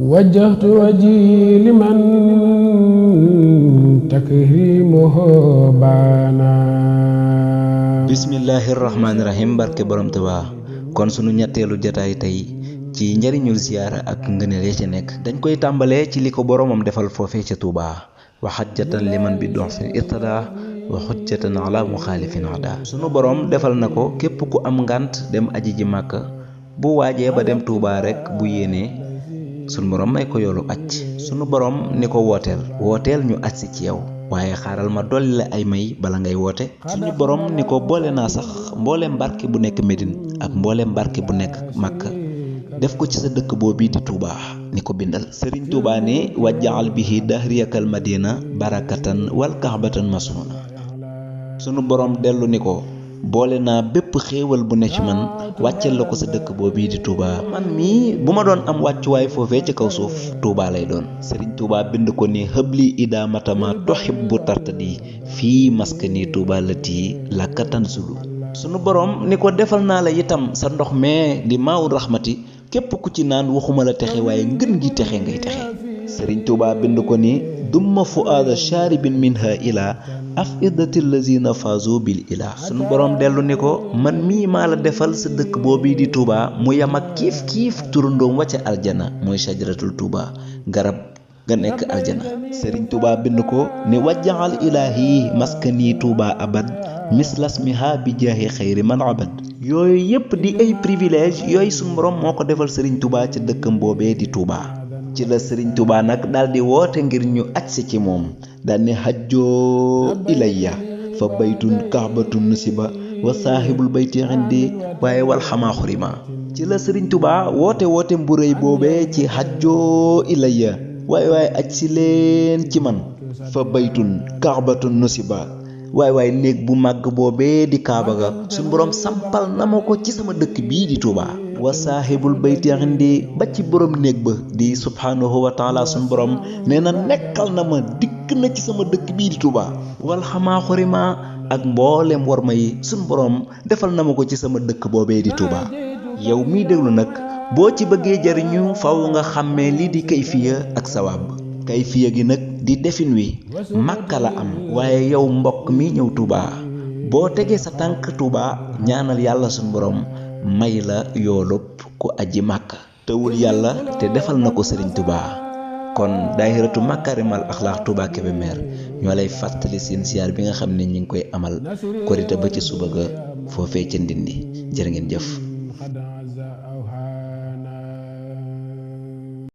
وجهت وجهي لمن تكريمه بانا bismillahirrahmanirrahim barke borom Tuubaa kon sunu ñetteelu jotaay tey ci njariñul ziyaara ak ngëneel ya ci nekk dañ koy tàmbalee ci li ko boromam defal foofee ca Tuubaa wa xajjatan liman bi dox fi irtada wa xujjatan ala muxaalifin ada sunu borom defal na ko képp ku am ngànt dem aji ji Màkka bu waajee ba dem Tuubaa rek bu yéenee sunu borom may ko yoolu aj sunu borom ni ko wooteel ñu aj si ci yow waaye xaaral ma dolli la ay may bala ngay woote suñu borom ni ko boole naa sax mbooleem barke bu nekk Médine ak mbooleem barke bu nekk Màkka def ko ci sa dëkk boobu di Touba ni ko bindal Sëriñ Touba ne wajjaal bihi dahriyakal madina barakatan wal kaxbatan masnuna sunu borom dellu ni ko boole naa bépp xéewal bu ne ci man wàccel la ko sa dëkk boobu di Touba man mii bu ma doon am wàccuwaay foofee ci kaw suuf Touba lay doon Sëriñ Touba bind ko ni xëbli idaamatama tuhibbu tartadi fii maskani Touba lati lakkatan sulu sunu borom ni ko defal naa la itam sa ndox mee di maawu raxmati képp ku ci naan waxuma la texe waaye ngën gi texe ngay texe Sëriñ Touba bind ko ni dumma fuaada sharibin minha ila afidati lazina fazu bil ila sunu borom dellu ni ko man mii maa la defal sa dëkk boobu di Touba mu yam ak kiif turandoom wacca aljana mooy sajaratul Touba garab nga nekk aljana Sëriñ Touba bind ko ni wajjaal ilaahi maskani Touba abad mislasmiha bi jaahi xayri man abad yooyu yépp di ay privilège yooyu sunu borom moo ko defal Sëriñ Touba ca dëkkam boobee di Touba ci la Sëriñ Touba nag daal di woote ngir ñu agsi ci moom daal ni hajjoo ilayya fa baytun kaabatun nusiba wa saahibul bayti indi waaye wal xamaa xurima ci la Sëriñ Touba woote bu rëy boobee ci hajjoo ilayya waaye agsi leen ci man fa baytun kaabatun nusiba waaye néeg bu màgg boobee di kaaba ga suñu borom sampal na ma ko ci sama dëkk bii di Touba wa saahibul bayti indi ba ci borom néeg ba di subhanahu wa taala suñu borom nee na nekkal na ma dikk na ci sama dëkk bii di Touba wal xamaa xurima ak mboolem war ma yi suñu borom defal na ma ko ci sama dëkk boobee di Touba yow miy déglu nag boo ci bëggee jariñu faw nga xàmmee lii di kayfiya ak sawaab kayfiya gi nag di defin wi Màkka la am waaye yow mbokk mi ñëw Touba boo tegee sa tànk Touba ñaanal yàlla suñu borom may la yoolub ku aji Màkka tewul yàlla te defal na ko Sëriñ Touba kon daahiratu Makarimal Akhlaq Touba Kébémer ñoo lay fàttali seen siyaar bi nga xam ne ñi ngi koy amal korite ba ci suba ga foofee ca Ndindi jërë ngeen jëf